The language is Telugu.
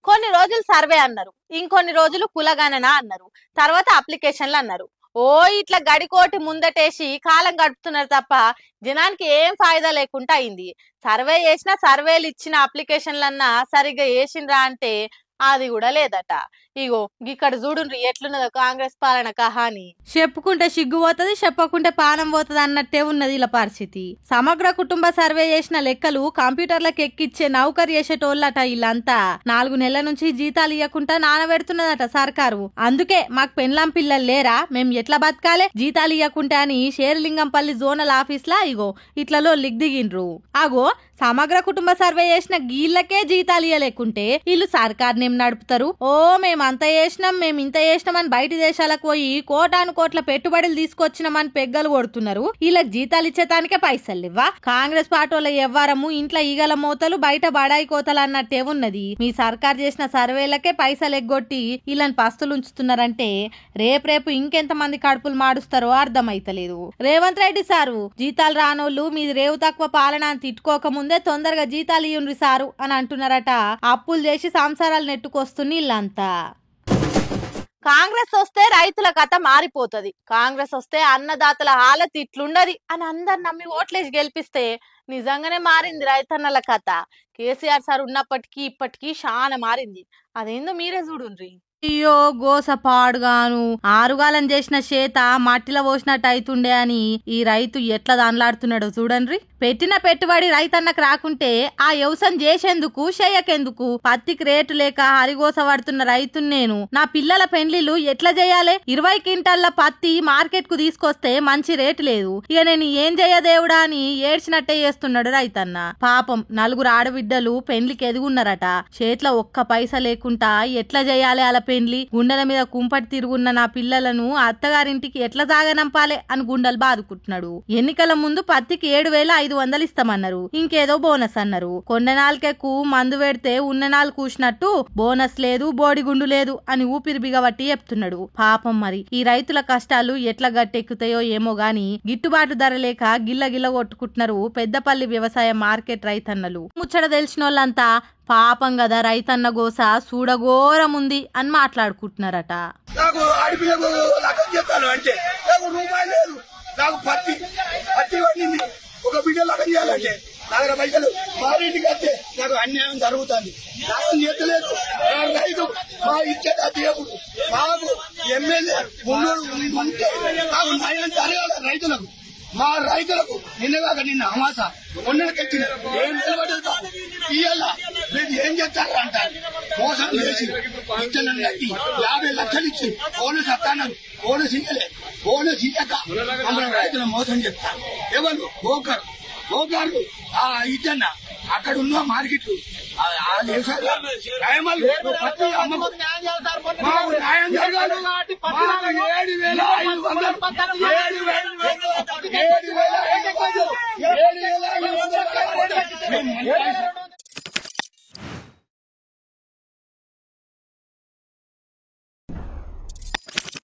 కొన్ని రోజులు సర్వే అన్నారు, ఇంకొన్ని రోజులు కులగణన అన్నారు, తర్వాత అప్లికేషన్లు అన్నారు. ఓ ఇట్లా గడికోటి ముందటేసి కాలం గడుపుతున్నారు తప్ప జనానికి ఏం ఫాయిదా లేకుండా అయింది. సర్వే చేసినా సర్వేలు ఇచ్చిన అప్లికేషన్లన్నా సరిగ్గా వేసిండ్రా అంటే అది కూడా లేదట. ఇగో ఇక్కడ చూడుండ్రి ఎట్లున్నదో కాంగ్రెస్ పాలన కహాని. చెప్పుకుంటే సిగ్గు పోతుంది, చెప్పకుంటే పానం పోతుంది అన్నట్టే ఉన్నది ఇలా పరిస్థితి. సమగ్ర కుటుంబ సర్వే చేసిన లెక్కలు కంప్యూటర్లకు ఎక్కిచ్చే నౌకరు చేసేటోళ్ళట. వీళ్ళంతా 4 నెలల నుంచి జీతాలు ఇవ్వకుండా నానబెడుతున్నదట సర్కారు. అందుకే మాకు పెండ్లాం పిల్లలు లేరా, మేము ఎట్లా బతకాలే జీతాలు ఇవ్వకుంటే అని షేర్లింగంపల్లి జోనల్ ఆఫీస్ లా ఇగో ఇట్లలో దిగిండ్రు. అగో సమగ్ర కుటుంబ సర్వే చేసిన గీళ్ళకే జీతాలు ఇవ్వలేకుంటే వీళ్ళు సర్కార్నేం నడుపుతారు? ఓ మేమంత చేసినాం, మేము ఇంత చేసినాం అని బయట దేశాలకు పోయి కోటాను కోట్ల పెట్టుబడులు తీసుకొచ్చినామని పెగ్గలు కొడుతున్నారు. వీళ్ళకి జీతాలు ఇచ్చేతానికే పైసలు ఇవ్వా? కాంగ్రెస్ పార్టీల ఎవ్వరము ఇంట్లో ఈగల మోతలు బయట బడాయి కోతలు అన్నట్టే ఉన్నది. మీ సర్కార్ చేసిన సర్వేలకే పైసలు ఎగ్గొట్టి వీళ్ళని పస్తులు ఉంచుతున్నారంటే రేపు ఇంకెంత మంది కడుపులు మాడుస్తారో అర్థమైతలేదు. రేవంత్ రెడ్డి సారు జీతాలు రానోళ్ళు మీది రేవు తక్కువ పాలన అని తిట్టుకోకముందే తొందరగా జీతాలు ఇయ్యండి సారు అని అంటున్నారట. అప్పులు చేసి సంసారాలు నెట్టుకొస్తుంది ఇల్లంతా. కాంగ్రెస్ వస్తే రైతుల కథ మారిపోతుంది, కాంగ్రెస్ వస్తే అన్నదాతల హాలత్ ఇట్లుండది అని అందరు నమ్మి ఓట్లేసి గెలిపిస్తే నిజంగానే మారింది రైతన్నల కథ. కేసీఆర్ సార్ ఉన్నప్పటికీ ఇప్పటికీ చాలా మారింది. అదేందో మీరే చూడుండ్రి. అయ్యో గోస పాడుగాను ఆరుగాలం చేసిన చేత మట్టిలో పోసినట్టు అయితుండే అని ఈ రైతు ఎట్లా దాన్లాడుతున్నాడో చూడండి. పెట్టిన పెట్టుబడి రైతన్నకు రాకుంటే ఆ వ్యవసాయం చేసేందుకు చేయకెందుకు? పత్తికి రేటు లేక హరిగోస పడుతున్న రైతును నేను. నా పిల్లల పెండ్లిలు ఎట్లా చేయాలి? 20 క్వింటాల పత్తి మార్కెట్ కు తీసుకొస్తే మంచి రేటు లేదు, ఇక నేను ఏం చేయదేవుడా అని ఏడ్చినట్టే చేస్తున్నాడు రైతన్న. పాపం 4 ఆడబిడ్డలు పెండ్లికి ఎదుగున్నారట. చేతిలో ఒక్క పైసా లేకుండా ఎట్లా చేయాలి అలా పెండ్లి? గుండెల మీద కుంపటి తిరుగున్న నా పిల్లలను అత్తగారింటికి ఎట్లా సాగనంపాలే అని గుండెలు బాదుకుంటున్నాడు. ఎన్నికల ముందు పత్తికి 7,500 ఇస్తామన్నారు, ఇంకేదో బోనస్ అన్నారు. కొండనాలకెక్కు మందు పెడితే ఉన్ననాలు కూసినట్టు బోనస్ లేదు, బోడిగుండు లేదు అని ఊపిరి బిగబట్టి చెప్తున్నాడు. పాపం మరి ఈ రైతుల కష్టాలు ఎట్లా గట్టెక్కుతాయో ఏమో గాని గిట్టుబాటు ధర లేక గిల్ల కొట్టుకుంటున్నారు పెద్దపల్లి వ్యవసాయ మార్కెట్ రైతన్నలు. ముచ్చట తెలిసిన వాళ్ళంతా పాపం కదా రైతన్న గోస చూడఘోరముంది అని మాట్లాడుకుంటున్నారట. ఒక బిడ్డ లగం చేయాలంటే దగ్గర పైసలు మారింటికి వస్తే నాకు అన్యాయం జరుగుతుంది. న్యాయం చేస్తలేదు రైతు. మా ఇచ్చేట దేవుడు మాకు ఎమ్మెల్యే ఉంటే నాకు న్యాయం జరగాలి రైతులకు. మా రైతులకు నిన్న అమాస ఉన్నకెచ్చిన ఏం నిలబడదు ఇయ్యాల మీరు ఏం చేస్తారు అంటారు. మోసం చేసి ఇచ్చిన కట్టి 50 లక్షలు ఇచ్చి బోనస్ వస్తానని బోనస్ ఇయ్యలే. బోనస్ ఇయ్యక మమ్మల్ని రైతులు మోసం చేస్తారు. ఎవరు గోకారు ఇచ్చన్న అక్కడ ఉన్న మార్కెట్ న్యాయం జరగాలి. 7,500